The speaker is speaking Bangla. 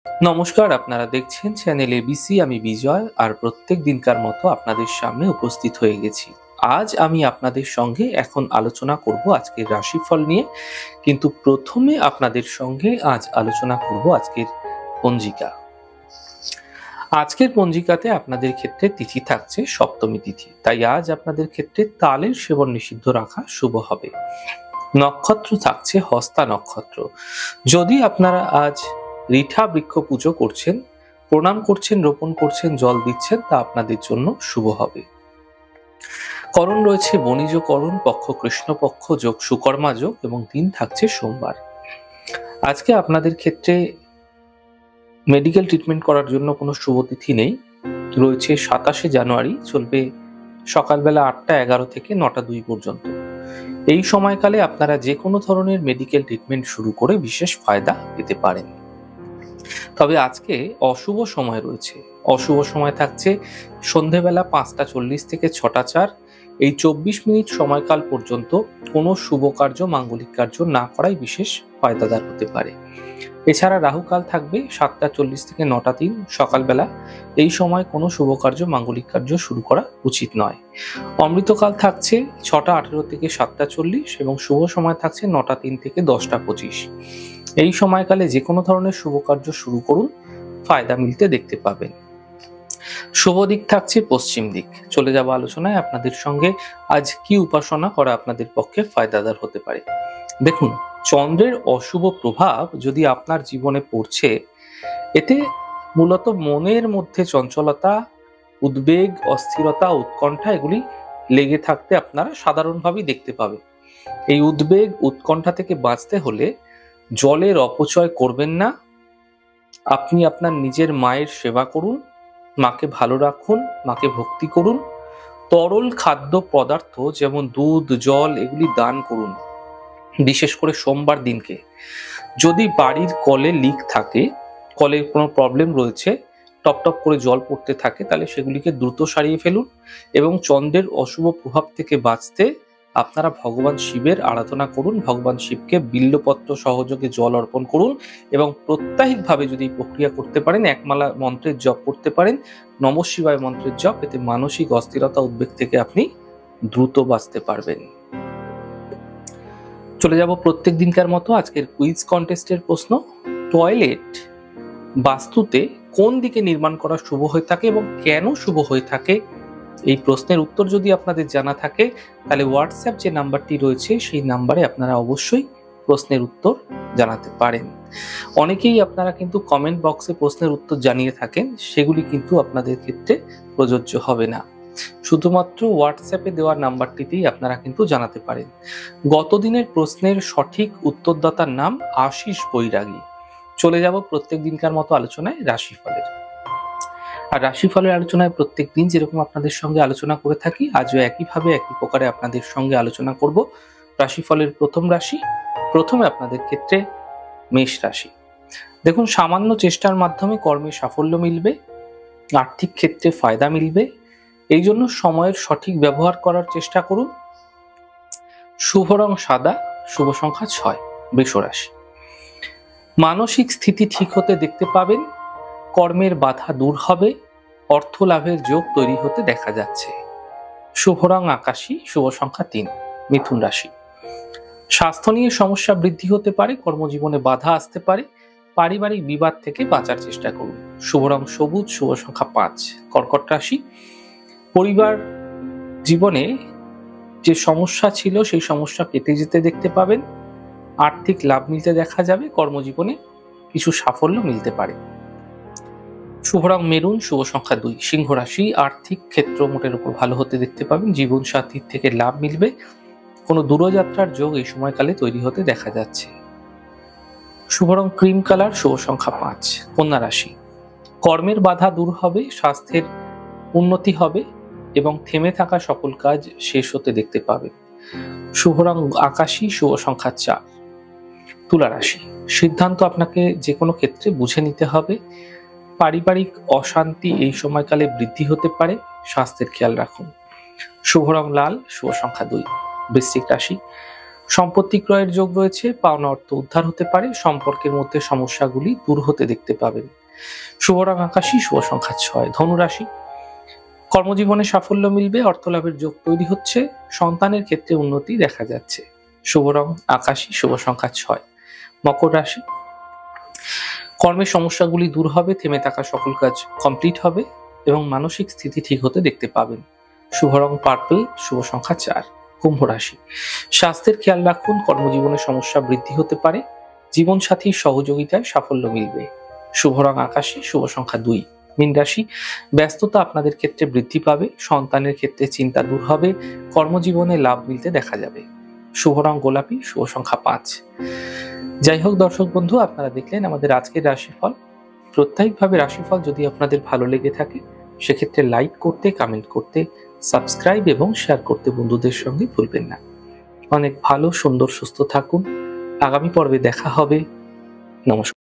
নমস্কার, আপনারা দেখছেন চ্যানেল এবিসি। আমি বিজয়, আর প্রত্যেক দিনকার মতো আপনাদের সামনে উপস্থিত হয়ে গেছি। আজ আমি আপনাদের সঙ্গে এখন আলোচনা করব আজকের রাশিফল নিয়ে, কিন্তু প্রথমে আপনাদের সঙ্গে আজ আলোচনা করব আজকের পঞ্জিকা। আজকের পঞ্জিকাতে আপনাদের ক্ষেত্রে তিথি থাকছে সপ্তমী তিথি, তাই আজ আপনাদের ক্ষেত্রে তালের সেবন নিষিদ্ধ রাখা শুভ হবে। নক্ষত্র থাকছে হস্তা নক্ষত্র। যদি আপনারা আজ রিঠা বৃক্ষ পুজো করছেন, প্রণাম করছেন, রোপণ করছেন, জল দিচ্ছেন, তা আপনাদের জন্য শুভ হবে। করণ রয়েছে বণিজ করণ, পক্ষ কৃষ্ণপক্ষ, যোগ সুকর্মা যোগ, এবং দিন থাকছে সোমবার। আজকে আপনাদের ক্ষেত্রে মেডিকেল ট্রিটমেন্ট করার জন্য কোনো শুভ তিথি নেই। রয়েছে 27শে জানুয়ারি, চলবে সকালবেলা 8টা 11 থেকে 9টা 2 পর্যন্ত। এই সময়কালে আপনারা যে কোনো ধরনের মেডিকেল ট্রিটমেন্ট শুরু করে বিশেষ ফায়দা পেতে পারেন। তবে আজকে অশুভ সময় রয়েছে। অশুভ সময় থাকছে সন্ধেবেলা 5টা 40 থেকে 6টা 4। এই 24 মিনিট সময়কাল পর্যন্ত কোনো শুভ কার্য, মাঙ্গলিক কার্য না করাই বিশেষ ফায়দাদার হতে পারে। এছাড়া রাহুকাল থাকবে 7টা 40 থেকে 9টা 3 সকালবেলা। এই সময় কোনো শুভ কার্য, মাঙ্গলিক কার্য শুরু করা উচিত নয়। অমৃতকাল থাকছে 6টা 18 থেকে 7টা 40, এবং শুভ সময় থাকছে 9টা 3 থেকে 10টা 25। এই সময়কালে যে কোনো ধরনের শুভ কার্য শুরু করুন, ফায়দা মিলতে দেখতে পাবেন। শুভ দিক থাকছে পশ্চিম দিক। চলে যাব আলোচনায় আপনাদের সঙ্গে আজ কি উপাসনা করা আপনাদের পক্ষে ফায়দাদার হতে পারে। দেখুন, চন্দ্রের অশুভ প্রভাব যদি আপনার জীবনে পড়ছে, এতে মূলত মনের মধ্যে চঞ্চলতা, উদ্বেগ, অস্থিরতা, উৎকণ্ঠা এগুলি লেগে থাকতে আপনারা সাধারণভাবেই দেখতে পাবেন। এই উদ্বেগ, উৎকণ্ঠা থেকে বাঁচতে হলে জলের অপচয় করবেন না। আপনি আপনার নিজের মায়ের সেবা করুন, মাকে ভালো রাখুন, মাকে ভক্তি করুন। তরল খাদ্য পদার্থ যেমন দুধ, জল এগুলি দান করুন, বিশেষ করে সোমবার দিনকে। যদি বাড়ির কলে লিক থাকে, কলের কোনো প্রবলেম রয়েছে, টপ টপ করে জল পড়তে থাকে, তাহলে সেগুলিকে দ্রুত সারিয়ে ফেলুন। এবং চন্দ্রের অশুভ প্রভাব থেকে বাঁচতে আপনারা ভগবান শিবের আরাধনা করুন। ভগবান শিবকে বিল্লপত্র সহযোগে জল অর্পণ করুন, এবং প্রত্যাহিকভাবে যদি প্রক্রিয়া করতে পারেন, একমালা মন্ত্রের জপ করতে পারেন, নমঃ শিবায় মন্ত্রের জপ, এতে মানসিক অস্থিরতা, উদ্বেগ থেকে আপনি দ্রুত বাঁচতে পারবেন। চলে যাব প্রত্যেক দিনকার মতো আজকের কুইজ কন্টেস্টের প্রশ্ন। টয়লেট বাস্তুতে কোন দিকে নির্মাণ করা শুভ হয়ে থাকে এবং কেন শুভ হয়ে থাকে? এই প্রশ্নের উত্তর যদি আপনাদের জানা থাকে, তাহলে হোয়াটসঅ্যাপ যে নাম্বারটি রয়েছে সেই নাম্বারে আপনারা অবশ্যই প্রশ্নের উত্তর জানাতে পারেন। অনেকেই আপনারা কিন্তু কমেন্ট বক্সে প্রশ্নের উত্তর জানিয়ে থাকেন, সেগুলি কিন্তু আপনাদের ক্ষেত্রে প্রযোজ্য হবে না। শুধুমাত্র হোয়াটসঅ্যাপে দেওয়া নাম্বারটিতেই আপনারা কিন্তু জানাতে পারেন। গত দিনের প্রশ্নের সঠিক উত্তরদাতার নাম আশিস বৈরাগী। চলে যাব প্রত্যেক দিনকার মতো আলোচনায় রাশিফলের। আর রাশিফলের আলোচনায় প্রত্যেক দিন যেরকম আপনাদের সঙ্গে আলোচনা করে থাকি, আজও একইভাবে একই প্রকারে আপনাদের সঙ্গে আলোচনা করব রাশিফলের প্রথম রাশি। প্রথমে আপনাদের ক্ষেত্রে মেষ রাশি। দেখুন, সামান্য চেষ্টার মাধ্যমে কর্মে সাফল্য মিলবে, আর্থিক ক্ষেত্রে ফায়দা মিলবে। এই জন্য সময়ের সঠিক ব্যবহার করার চেষ্টা করুন। শুভ রং সাদা, শুভ সংখ্যা 6। বৃষ রাশি। মানসিক স্থিতি ঠিক হতে দেখতে পাবেন, কর্মের বাধা দূর হবে, অর্থ লাভের যোগ তৈরি হতে দেখা যাচ্ছে। শুভ রং আকাশী, শুভ সংখ্যা 3। মিথুন রাশি। স্বাস্থ্য নিয়ে সমস্যা বৃদ্ধি হতে পারে, কর্মজীবনে বাধা আসতে পারে, পারিবারিক বিবাদ থেকে বাঁচার চেষ্টা করুন। শুভ রং সবুজ, শুভ সংখ্যা 5। কর্কট রাশি। পরিবার জীবনে যে সমস্যা ছিল সেই সমস্যা কেটে যেতে দেখতে পাবেন, আর্থিক লাভ মিলতে দেখা যাবে, কর্মজীবনে কিছু সাফল্য মিলতে পারে। শুভ রং মেরুন, শুভ সংখ্যা 2। সিংহ রাশি। আর্থিক ক্ষেত্র মোটের উপর ভালো হতে দেখতে পাবেন, জীবন সাথীর থেকে লাভ মিলবে, কোনো দূরযাত্রার যোগ এই সময়কালে তৈরি হতে দেখা যাচ্ছে। শুভ রং ক্রিম কালার, শুভ সংখ্যা 5। কন্যা রাশি। কর্মের বাধা দূর হবে, স্বাস্থ্যের উন্নতি হবে, এবং থেমে থাকা সকল কাজ শেষ হতে দেখতে পাবেন। শুভ রং আকাশী, শুভ সংখ্যা 4। তুলা রাশি। সিদ্ধান্ত আপনাকে যে কোনো ক্ষেত্রে বুঝে নিতে হবে, পারিবারিক অশান্তি এই সময়কালে বৃদ্ধি হতে পারে, স্বাস্থ্যের খেয়াল রাখুন। শুভ রং লাল, শুভ সংখ্যা 2। বৃশ্চিক রাশি। সম্পত্তি ক্রয়ের যোগ রয়েছে, পাওনা অর্থ উদ্ধার হতে পারে, সম্পর্কের মধ্যে সমস্যাগুলি দূর হতে দেখতে পাবেন। শুভ রং আকাশী, শুভ সংখ্যা 6। ধনুরাশি, কর্মজীবনে সাফল্য মিলবে, অর্থ লাভের যোগ তৈরি হচ্ছে, সন্তানের ক্ষেত্রে উন্নতি দেখা যাচ্ছে। শুভ রং আকাশী, শুভ সংখ্যা 6। মকর রাশি, কর্মের সমস্যাগুলি দূর হবে, থেমে থাকা সকল কাজ কমপ্লিট হবে এবং মানসিক স্থিতি ঠিক হতে দেখতে পাবেন। শুভ রং পার্পল, শুভ সংখ্যা 4। কুম্ভ রাশি, স্বাস্থ্যের খেয়াল রাখুন, কর্মজীবনে সমস্যা বৃদ্ধি হতে পারে, জীবনসাথীর সহযোগিতায় সাফল্য মিলবে। শুভ রং আকাশী, শুভ সংখ্যা 2। মীন রাশি, ব্যস্ততা আপনাদের ক্ষেত্রে বৃদ্ধি পাবে, সন্তানের ক্ষেত্রে চিন্তা দূর হবে, কর্মজীবনে লাভ মিলতে দেখা যাবে। শুভ রং গোলাপি, শুভ সংখ্যা 5। যাই হোক দর্শক বন্ধু, আপনারা দেখলেন আমাদের আজকের রাশিফল। প্রত্যেকভাবে রাশিফল যদি আপনাদের ভালো লেগে থাকে সেক্ষেত্রে লাইক করতে, কমেন্ট করতে, সাবস্ক্রাইব এবং শেয়ার করতে বন্ধুদের সঙ্গে ভুলবেন না। অনেক ভালো, সুন্দর, সুস্থ থাকুন। আগামী পর্বে দেখা হবে। নমস্কার।